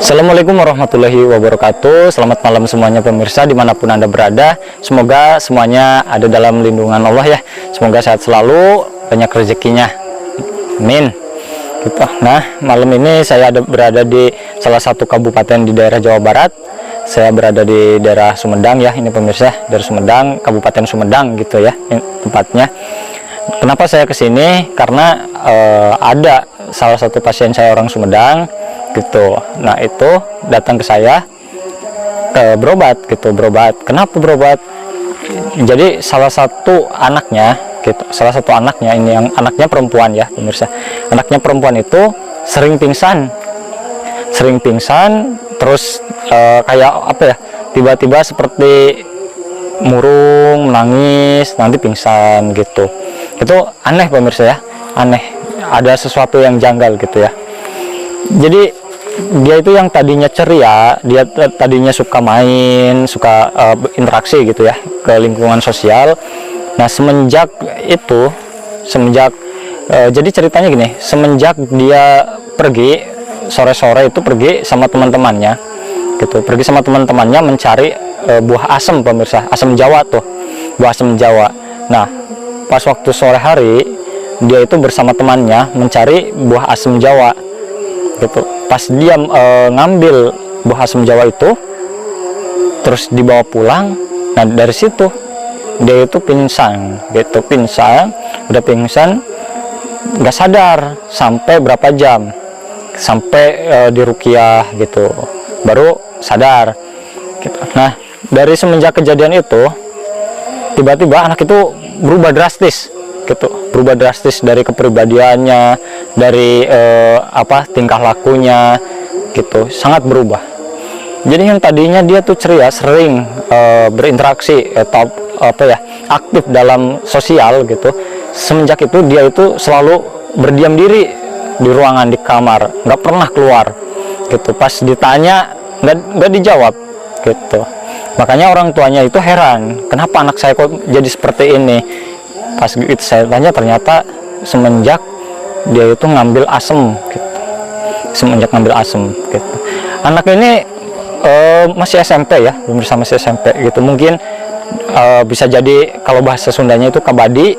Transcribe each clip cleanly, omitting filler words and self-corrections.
Assalamualaikum warahmatullahi wabarakatuh. Selamat malam semuanya pemirsa dimanapun Anda berada. Semoga semuanya ada dalam lindungan Allah ya. Semoga sehat selalu, banyak rezekinya, amin gitu. Nah, malam ini saya berada di salah satu kabupaten di daerah Jawa Barat. Saya berada di daerah Sumedang ya, ini pemirsa, dari Sumedang, Kabupaten Sumedang gitu ya, ini tempatnya. Kenapa saya kesini? Karena ada salah satu pasien saya orang Sumedang gitu. Nah, itu datang ke saya berobat gitu, berobat. Kenapa berobat? Jadi salah satu anaknya gitu, salah satu anaknya ini, yang anaknya perempuan ya pemirsa. Anaknya perempuan itu sering pingsan terus kayak apa ya, tiba-tiba seperti murung, menangis, nanti pingsan gitu. Itu aneh pemirsa ya, aneh, ada sesuatu yang janggal gitu ya. Jadi dia itu yang tadinya ceria, dia tadinya suka main, suka interaksi gitu ya ke lingkungan sosial. Nah, semenjak jadi ceritanya gini, semenjak dia pergi sore-sore itu pergi sama teman-temannya gitu, pergi sama teman-temannya mencari buah asem pemirsa, asem Jawa tuh, buah asem Jawa. Nah, pas waktu sore hari dia itu bersama temannya mencari buah asem Jawa gitu. Pas dia ngambil buah asem Jawa itu terus dibawa pulang, nah dari situ dia itu pingsan gitu, udah pingsan nggak sadar sampai berapa jam, sampai diruqyah gitu baru sadar gitu. Nah, dari semenjak kejadian itu tiba-tiba anak itu berubah drastis gitu, berubah drastis dari kepribadiannya, dari tingkah lakunya gitu, sangat berubah. Jadi yang tadinya dia tuh ceria, sering berinteraksi atau aktif dalam sosial gitu, semenjak itu dia itu selalu berdiam diri di ruangan, di kamar, nggak pernah keluar gitu. Pas ditanya nggak dijawab gitu. Makanya orang tuanya itu heran, kenapa anak saya kok jadi seperti ini. Pas itu saya tanya, ternyata semenjak dia itu ngambil asem gitu. Semenjak ngambil asem gitu. Anak ini masih SMP ya, bersama masih SMP gitu. Mungkin bisa jadi kalau bahasa Sundanya itu kabadi,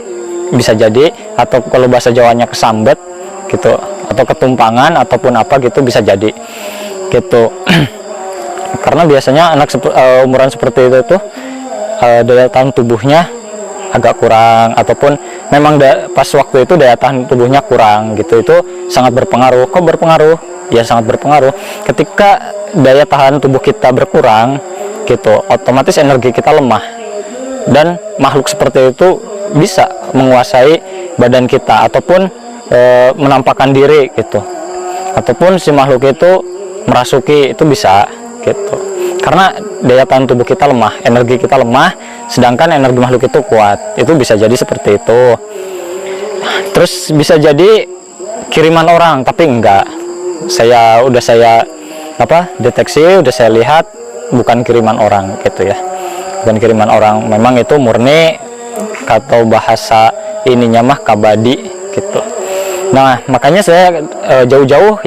bisa jadi, atau kalau bahasa Jawanya kesambet gitu, atau ketumpangan ataupun apa gitu, bisa jadi gitu. Karena biasanya anak umuran seperti itu tuh daya tahan tubuhnya agak kurang, ataupun memang pas waktu itu daya tahan tubuhnya kurang gitu. Itu sangat berpengaruh. Kok berpengaruh? Ya sangat berpengaruh. Ketika daya tahan tubuh kita berkurang gitu, otomatis energi kita lemah, dan makhluk seperti itu bisa menguasai badan kita ataupun menampakkan diri gitu, ataupun si makhluk itu merasuki, itu bisa gitu. Karena daya tahan tubuh kita lemah, energi kita lemah, sedangkan energi makhluk itu kuat. Itu bisa jadi seperti itu. Terus bisa jadi kiriman orang, tapi enggak. Udah saya deteksi, udah saya lihat bukan kiriman orang gitu ya. Bukan kiriman orang, memang itu murni, atau bahasa ininya mah kabadi gitu. Nah, makanya saya jauh-jauh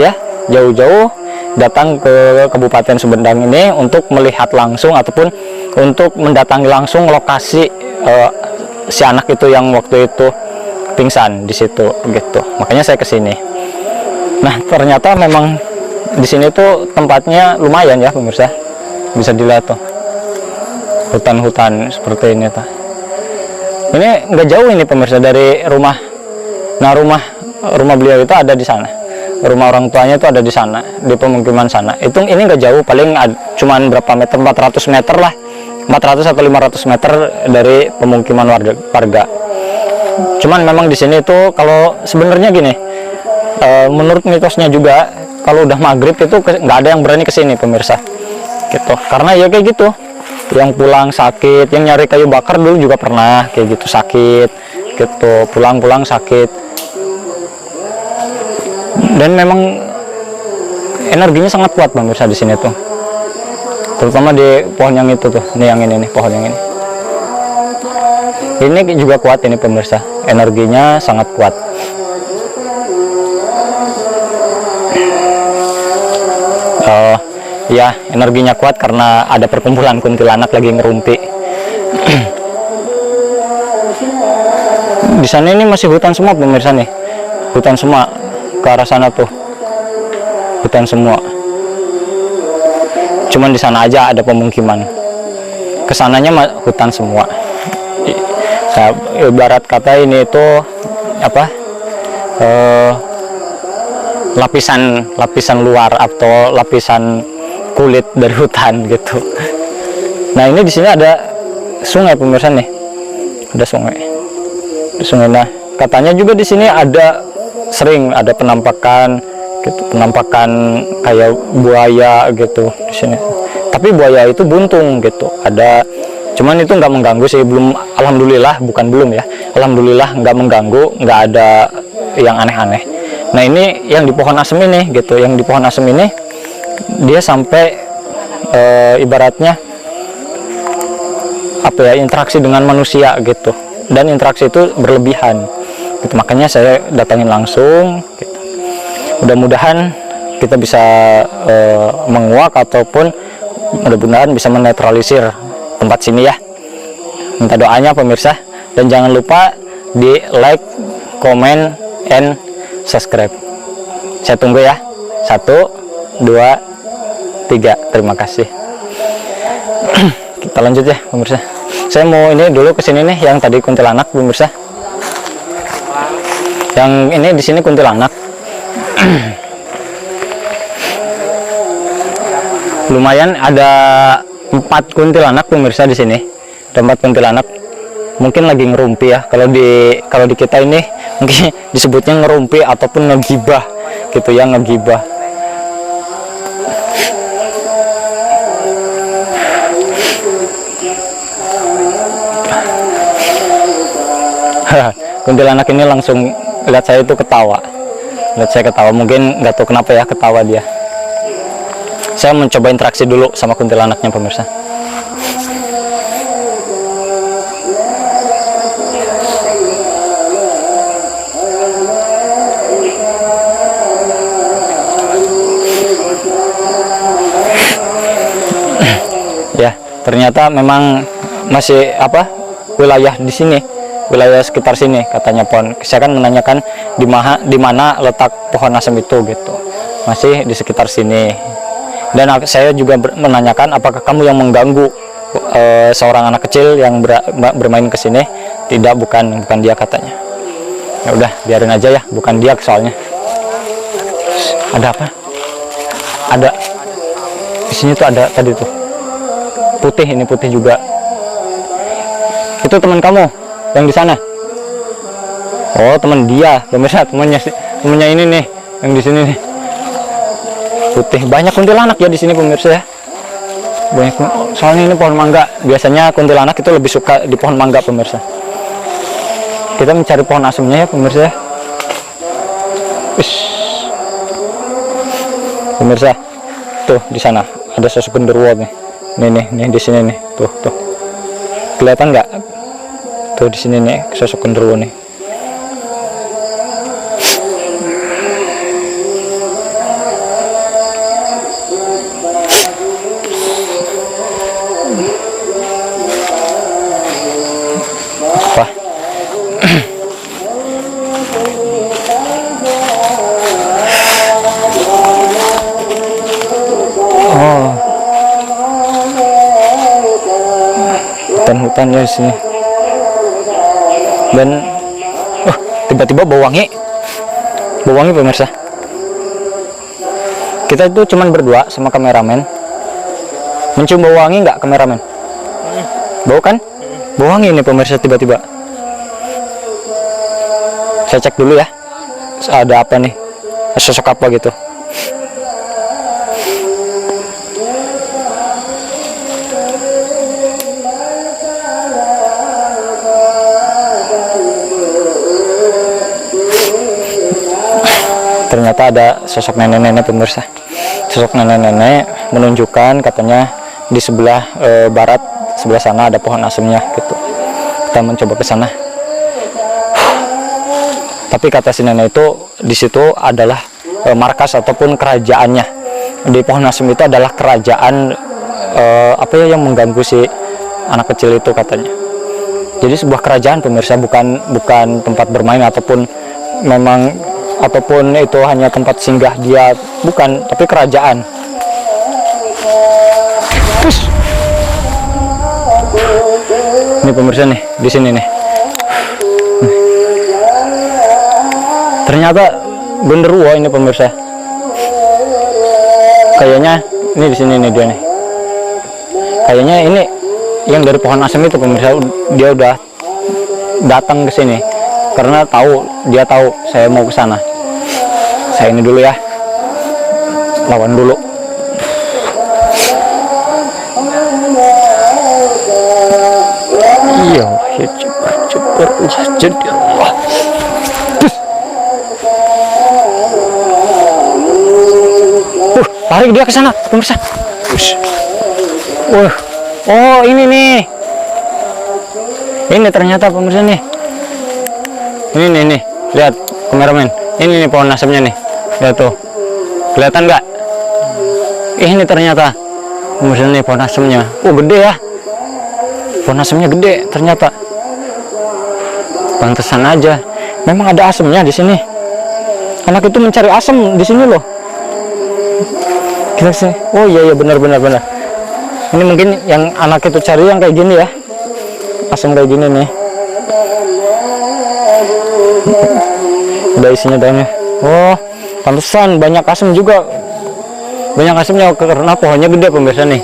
datang ke Kabupaten Sumedang ini untuk melihat langsung ataupun untuk mendatangi langsung lokasi si anak itu yang waktu itu pingsan di situ gitu. Makanya saya kesini. Nah, ternyata memang di sini tuh tempatnya lumayan ya pemirsa, bisa dilihat tuh hutan-hutan seperti ini tuh. Ini nggak jauh ini pemirsa dari rumah. Nah, rumah beliau itu ada di sana. Rumah orang tuanya itu ada di sana, di pemukiman sana. Ini nggak jauh, paling cuman berapa meter, 400 meter lah, 400 atau 500 meter dari pemukiman warga. Cuman memang di sini tuh kalau sebenarnya gini, menurut mitosnya juga, kalau udah maghrib itu nggak ada yang berani kesini pemirsa gitu, karena ya kayak gitu, yang pulang sakit, yang nyari kayu bakar dulu juga pernah kayak gitu sakit gitu, pulang-pulang sakit. Dan memang energinya sangat kuat pemirsa di sini tuh, terutama di pohon yang itu tuh, ini yang ini nih, pohon yang ini juga kuat ini pemirsa, energinya sangat kuat. Ya, energinya kuat karena ada perkumpulan kuntilanak lagi ngerumpi. Di sana ini masih hutan semua pemirsa nih, hutan semua ke arah sana tuh, hutan semua. Cuman di sana aja ada pemukiman, kesananya hutan semua. Saya ibarat kata ini itu apa? Lapisan luar atau lapisan kulit dari hutan gitu. Nah ini di sini ada sungai pemirsa nih, ada sungai. Nah katanya juga di sini ada sering ada penampakan gitu, penampakan kayak buaya gitu di sini. Tapi buaya itu buntung gitu, ada. Cuman itu nggak mengganggu sih, belum, alhamdulillah, bukan belum ya, alhamdulillah nggak mengganggu, nggak ada yang aneh-aneh. Nah ini yang di pohon asem ini gitu, yang di pohon asem ini dia sampai ibaratnya apa ya, interaksi dengan manusia gitu, dan interaksi itu berlebihan gitu. Makanya saya datangin langsung gitu. Mudah-mudahan kita bisa menguak ataupun mudah-mudahan bisa menetralisir tempat sini ya. Minta doanya pemirsa, dan jangan lupa di like, comment, and subscribe. Saya tunggu ya. 1, 2, 3. Terima kasih. Kita lanjut ya pemirsa. Saya mau ini dulu ke sini nih, yang tadi kuntilanak pemirsa. Yang ini di sini kuntilanak. Lumayan ada 4 kuntilanak pemirsa di sini. Ada 4 kuntilanak. Mungkin lagi ngerumpi ya. Kalau di kita ini mungkin disebutnya ngerumpi ataupun ngegibah gitu ya, ngegibah. Kuntilanak ini langsung lihat saya itu ketawa. Lihat saya ketawa, mungkin nggak tahu kenapa ya ketawa dia. Saya mencoba interaksi dulu sama kuntilanaknya pemirsa. Ya, ternyata memang masih apa, wilayah di sini, wilayah sekitar sini katanya pohon. Saya kan menanyakan di mana letak pohon asem itu gitu. Masih di sekitar sini. Dan saya juga menanyakan apakah kamu yang mengganggu seorang anak kecil yang bermain ke sini. Tidak, bukan dia katanya. Ya udah, biarin aja ya, bukan dia soalnya. Ada apa? Ada di sini tuh, ada tadi tuh putih, ini putih juga. Itu teman kamu yang di sana? Oh, teman dia pemirsa, temannya ini nih yang di sini nih. Putih, banyak kuntilanak ya di sini pemirsa ya. Banyak, soalnya ini pohon mangga. Biasanya kuntilanak itu lebih suka di pohon mangga pemirsa. Kita mencari pohon asemnya ya pemirsa ya. Pemirsa, tuh di sana ada sosok genderuwo nih. Nih di sini nih, tuh. Kelihatan nggak? Tuh di sini nih sosok genderuwo nih. Hutan ya di sini. Dan tiba-tiba bau wangi pemirsa. Kita itu cuman berdua sama kameramen. Mencium bau wangi nggak kameramen? Bau kan? Bau wangi nih pemirsa tiba-tiba. Saya cek dulu ya. Ada apa nih? Sosok apa gitu? ternyata ada sosok nenek-nenek pemirsa. Sosok nenek-nenek menunjukkan katanya di sebelah barat, sebelah sana ada pohon asemnya gitu. Kita mencoba ke sana. Tapi kata si nenek itu di situ adalah markas ataupun kerajaannya. Di pohon asem itu adalah kerajaan apa ya yang mengganggu si anak kecil itu katanya. Jadi sebuah kerajaan pemirsa, bukan tempat bermain ataupun memang ataupun itu hanya tempat singgah dia, bukan, tapi kerajaan. Push. Ini pemirsa nih, di sini nih. Ternyata genderuwo ini pemirsa. Kayaknya ini di sini nih dia nih. Kayaknya ini yang dari pohon asem itu pemirsa, dia udah datang ke sini karena dia tahu saya mau ke sana. Saya ini dulu ya, lawan dulu. Iya, ya cepat jadi Allah. Lari dia ke sana pemirsa. Oh ini nih. Ini ternyata pemirsa nih. Ini nih. Lihat kameramen. Ini nih pohon asemnya nih. Lihat tuh. Kelihatan nggak? Ini ternyata pemirsa nih pohon asemnya. Oh gede ya. Pohon asemnya gede ternyata. Pantesan aja. Memang ada asemnya di sini. Anak itu mencari asem di sini loh. Kita sih. Oh iya benar. Ini mungkin yang anak itu cari yang kayak gini ya, asam kayak gini nih. Udah isinya banyak. Oh, pantesan banyak asam juga. Banyak asamnya karena pohonnya gede pemirsa nih.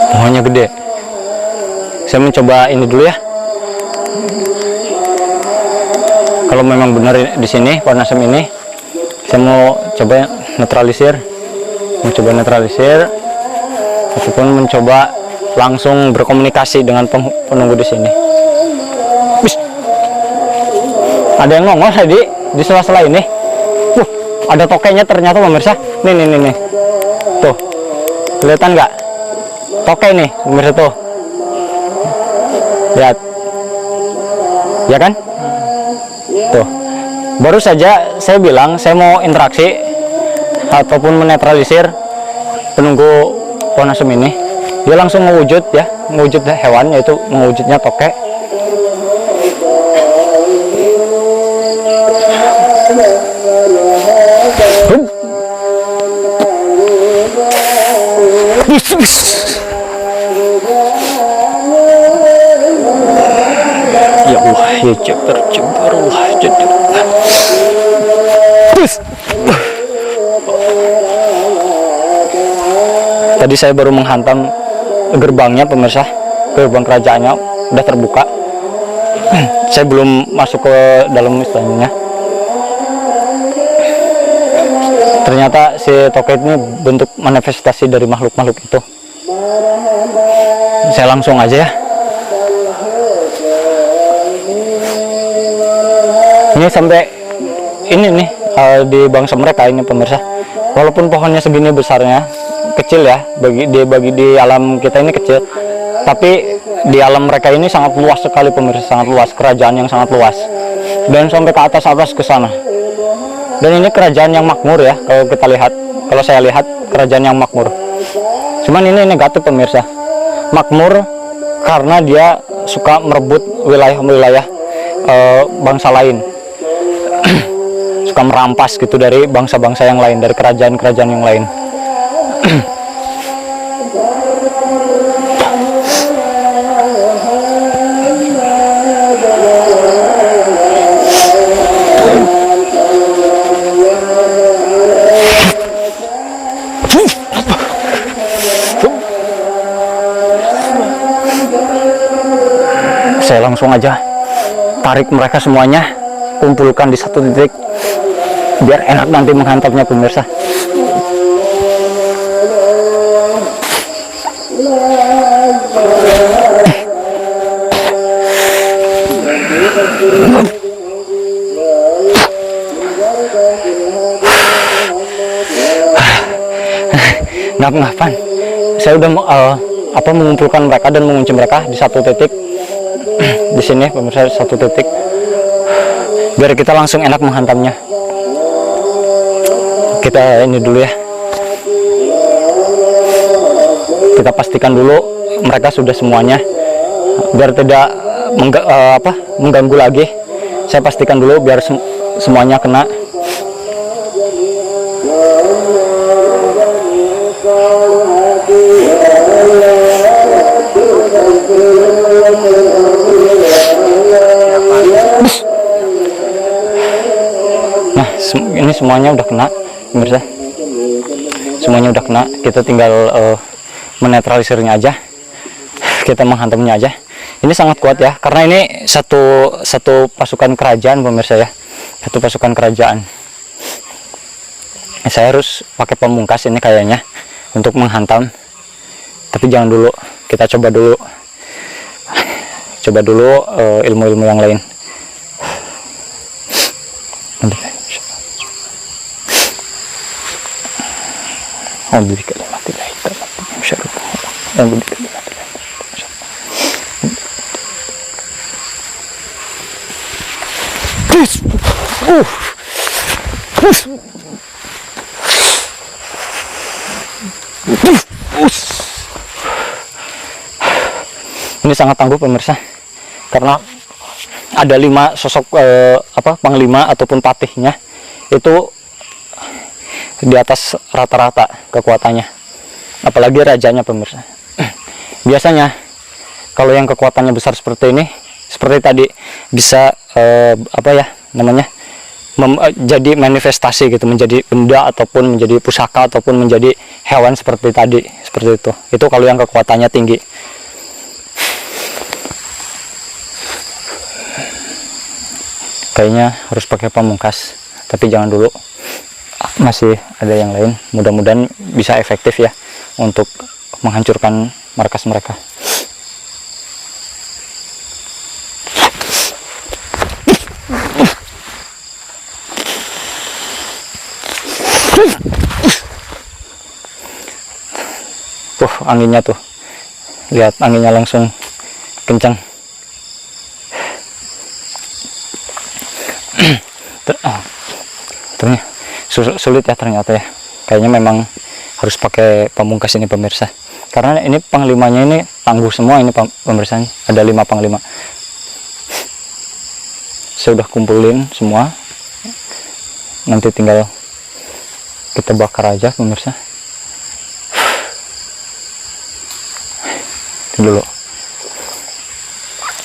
Pohonnya gede. Saya mencoba ini dulu ya. Kalau memang benar di sini pohon asam ini, saya mau coba netralisir. Mencoba netralisir ataupun mencoba langsung berkomunikasi dengan penunggu di sini. Bis. Ada yang nongol tadi di sela-sela ini. Ada tokenya ternyata pemirsa. Nih. Tuh. Kelihatan nggak? Toke nih pemirsa tuh. Lihat. Ya kan? Tuh. Baru saja saya bilang saya mau interaksi ataupun menetralisir penunggu pohon asem ini, dia langsung mewujud ya, mewujud hewan, yaitu mewujudnya toke. Ya Allah, ya Jabbar Allah jadi. Tadi saya baru menghantam gerbangnya pemirsa, gerbang kerajaannya udah terbuka. Saya belum masuk ke dalam istananya. Ternyata si toket ini bentuk manifestasi dari makhluk-makhluk itu. Saya langsung aja ya. Ini sampai ini nih di bangsa mereka ini pemirsa. Walaupun pohonnya segini besarnya, kecil ya, bagi di alam kita ini kecil, tapi di alam mereka ini sangat luas sekali pemirsa, sangat luas, kerajaan yang sangat luas, dan sampai ke atas ke sana. Dan ini kerajaan yang makmur ya, kalau kita lihat, kalau saya lihat kerajaan yang makmur. Cuman ini negatif pemirsa, makmur karena dia suka merebut wilayah-wilayah bangsa lain. Suka merampas gitu dari bangsa-bangsa yang lain, dari kerajaan-kerajaan yang lain. Saya langsung aja tarik mereka semuanya, kumpulkan di satu titik biar enak nanti menghantamnya pemirsa. Ngap-ngapan. Saya udah mengumpulkan mereka dan mengunci mereka di satu titik. Di sini pemirsa, satu titik. Biar kita langsung enak menghantamnya. Kita ini dulu ya. Kita pastikan dulu mereka sudah semuanya. Biar tidak mengganggu lagi. Saya pastikan dulu biar semuanya kena. Nah, ini semuanya udah kena, pemirsa. Semuanya udah kena. Kita tinggal menetralisirnya aja. Kita menghantamnya aja. Ini sangat kuat ya, karena ini satu pasukan kerajaan, pemirsa ya. Satu pasukan kerajaan. Saya harus pakai pamungkas ini kayaknya untuk menghantam. Tapi jangan dulu, kita coba dulu. Coba dulu ilmu-ilmu yang lain. Ini sangat tangguh pemirsa, karena ada 5 sosok panglima ataupun patihnya itu di atas rata-rata kekuatannya, apalagi rajanya pemirsa. Biasanya kalau yang kekuatannya besar seperti ini, seperti tadi, bisa jadi manifestasi gitu, menjadi benda ataupun menjadi pusaka ataupun menjadi hewan seperti tadi, seperti itu kalau yang kekuatannya tinggi. Kayaknya harus pakai pamungkas, tapi jangan dulu, masih ada yang lain. Mudah-mudahan bisa efektif ya untuk menghancurkan markas mereka. Tuh anginnya tuh, lihat anginnya langsung kencang. Sulit ya ternyata ya. Kayaknya memang harus pakai pamungkas ini pemirsa, karena ini panglimanya ini tangguh semua ini pemirsa. Ada 5 panglima. Saya udah kumpulin semua, nanti tinggal kita bakar aja pemirsa. Dulu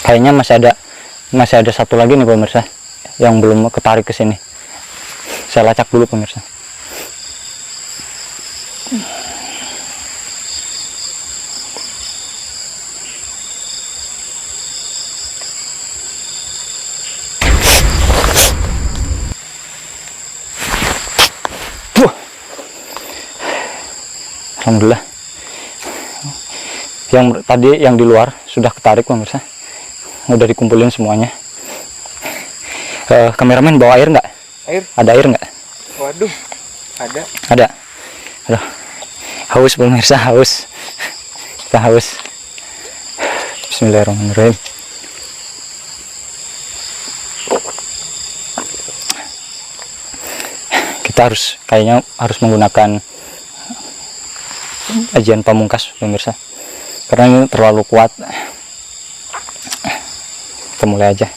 kayaknya masih ada satu lagi nih pemirsa yang belum ketarik ke sini. Saya lacak dulu pemirsa. Alhamdulillah. Yang tadi yang di luar sudah ketarik pemirsa. Udah dikumpulin semuanya. Kameramen bawa air nggak? Air? Ada air nggak? Waduh, ada. Ada. Aduh, haus pemirsa, haus. Kita haus. Bismillahirrahmanirrahim. Kita kayaknya harus menggunakan ajian pamungkas pemirsa, karena ini terlalu kuat. Kita mulai aja.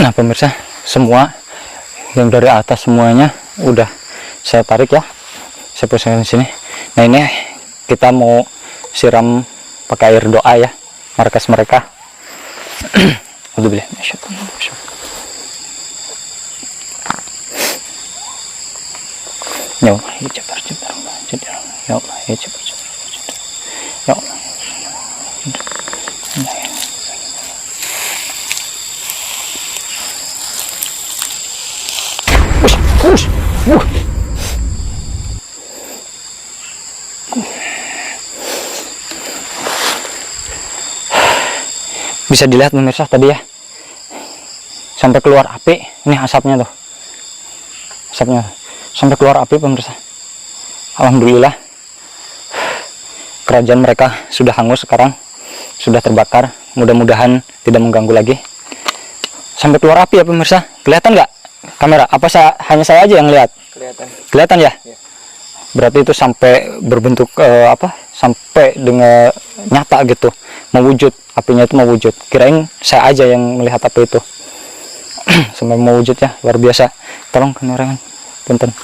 Nah pemirsa, semua yang dari atas semuanya udah saya tarik ya, saya posisikan di sini. Nah ini kita mau siram pakai air doa ya, markas mereka. Ya Allah, ya cepat, ya Allah, ya cepat. Yuk. Ush. Bisa dilihat pemirsa tadi ya, sampai keluar api. Ini asapnya tuh, asapnya sampai keluar api pemirsa. Alhamdulillah kerajaan mereka sudah hangus sekarang, sudah terbakar. Mudah-mudahan tidak mengganggu lagi. Sampai keluar api ya pemirsa. Kelihatan nggak kamera? Apa hanya saya aja yang lihat? Kelihatan. Kelihatan ya? Ya. Berarti itu sampai berbentuk sampai dengan nyata gitu, mewujud, apinya itu mewujud. Kirain saya aja yang melihat api itu. Sampai mewujud ya, luar biasa. Tolong kameramen, punten.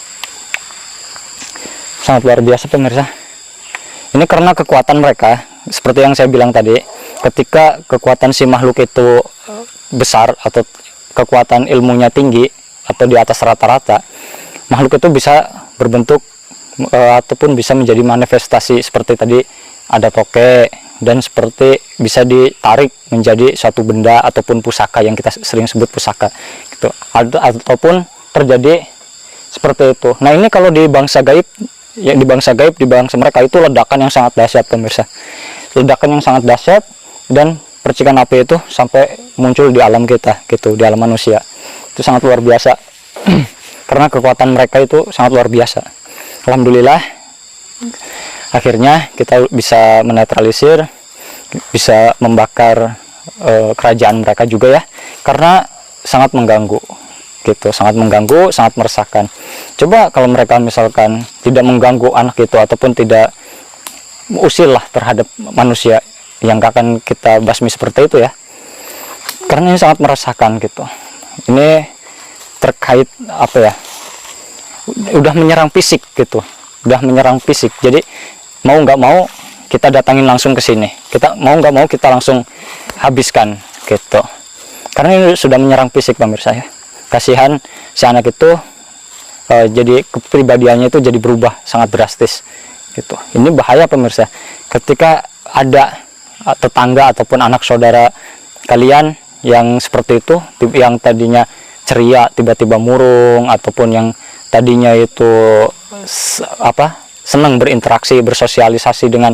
Sangat luar biasa pemirsa. Ini karena kekuatan mereka, seperti yang saya bilang tadi, ketika kekuatan si makhluk itu besar atau kekuatan ilmunya tinggi atau di atas rata-rata, makhluk itu bisa berbentuk ataupun bisa menjadi manifestasi seperti tadi ada tokek, dan seperti bisa ditarik menjadi suatu benda ataupun pusaka yang kita sering sebut pusaka gitu, ataupun terjadi seperti itu. Nah ini kalau di bangsa gaib, ya di bangsa gaib, di bangsa mereka itu ledakan yang sangat dahsyat pemirsa, ledakan yang sangat dahsyat, dan percikan api itu sampai muncul di alam kita gitu, di alam manusia. Itu sangat luar biasa. Karena kekuatan mereka itu sangat luar biasa. Alhamdulillah akhirnya kita bisa menetralisir, bisa membakar kerajaan mereka juga ya, karena sangat mengganggu gitu, sangat mengganggu, sangat meresahkan. Coba kalau mereka misalkan tidak mengganggu anak itu ataupun tidak usil lah terhadap manusia, yang akan kita basmi seperti itu ya, karena ini sangat meresahkan gitu. Ini terkait apa ya, udah menyerang fisik gitu, udah menyerang fisik. Jadi mau nggak mau kita datangin langsung ke sini, kita mau nggak mau kita langsung habiskan gitu, karena ini sudah menyerang fisik pemirsa ya. Kasihan si anak itu, jadi kepribadiannya itu jadi berubah sangat drastis gitu. Ini bahaya pemirsa, ketika ada tetangga ataupun anak saudara kalian yang seperti itu, yang tadinya ceria tiba-tiba murung, ataupun yang tadinya itu senang berinteraksi, bersosialisasi dengan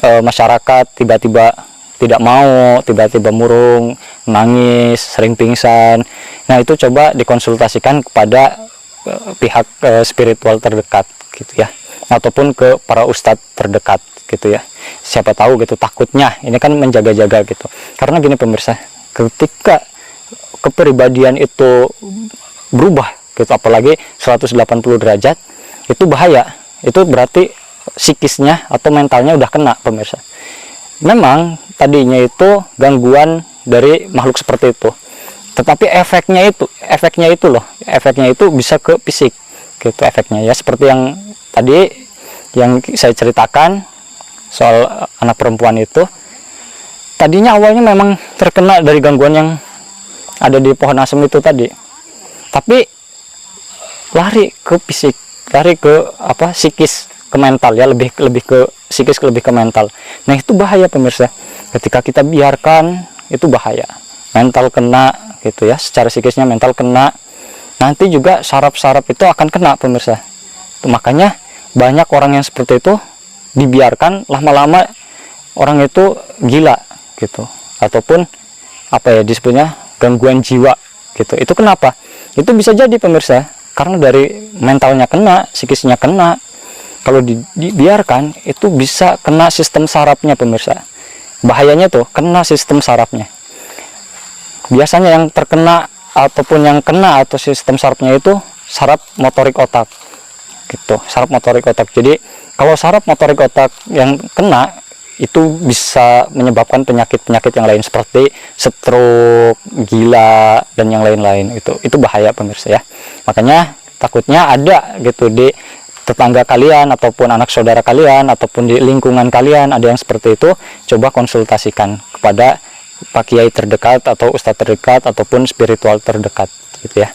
masyarakat, tiba-tiba tidak mau, tiba-tiba murung, nangis, sering pingsan. Nah itu coba dikonsultasikan kepada pihak spiritual terdekat gitu ya, ataupun ke para ustadz terdekat gitu ya. Siapa tahu gitu, takutnya ini kan menjaga-jaga gitu. Karena gini pemirsa, ketika kepribadian itu berubah gitu, apalagi 180 derajat, itu bahaya. Itu berarti psikisnya atau mentalnya udah kena pemirsa. Memang tadinya itu gangguan dari makhluk seperti itu, tetapi efeknya itu bisa ke fisik gitu efeknya ya, seperti yang tadi yang saya ceritakan soal anak perempuan itu. Tadinya awalnya memang terkena dari gangguan yang ada di pohon asem itu tadi, tapi lari ke fisik, lari ke psikis, ke mental ya, lebih ke psikis, lebih ke mental. Nah itu bahaya pemirsa, ketika kita biarkan itu bahaya, mental kena gitu ya, secara psikisnya mental kena, nanti juga saraf-saraf itu akan kena pemirsa. Itu makanya banyak orang yang seperti itu dibiarkan, lama-lama orang itu gila gitu, ataupun disebutnya gangguan jiwa gitu. Itu kenapa? Itu bisa jadi pemirsa, karena dari mentalnya kena, psikisnya kena. Kalau dibiarkan itu bisa kena sistem sarafnya pemirsa. Bahayanya tuh kena sistem sarafnya. Biasanya yang terkena ataupun yang kena atau sistem sarafnya itu saraf motorik otak gitu, saraf motorik otak. Jadi kalau saraf motorik otak yang kena itu bisa menyebabkan penyakit-penyakit yang lain seperti stroke, gila, dan yang lain-lain. Itu bahaya pemirsa ya. Makanya takutnya ada gitu di tetangga kalian ataupun anak saudara kalian ataupun di lingkungan kalian ada yang seperti itu. Coba konsultasikan kepada Pak Kiai terdekat atau Ustadz terdekat ataupun spiritual terdekat gitu ya,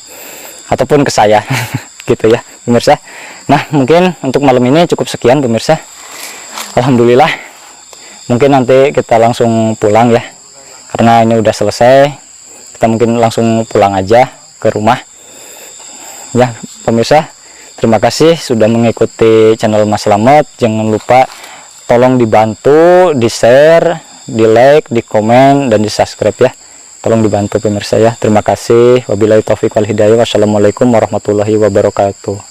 ataupun ke saya gitu ya pemirsa. Nah mungkin untuk malam ini cukup sekian pemirsa. Alhamdulillah Mungkin nanti kita langsung pulang ya, karena ini udah selesai. Kita mungkin langsung pulang aja ke rumah ya pemirsa. Terima kasih sudah mengikuti channel Mas Slamet. Jangan lupa tolong dibantu di share, di like, di komen, dan di subscribe ya. Tolong dibantu pemirsa ya. Terima kasih. Wabillahi taufiq wal hidayah. Wassalamualaikum warahmatullahi wabarakatuh.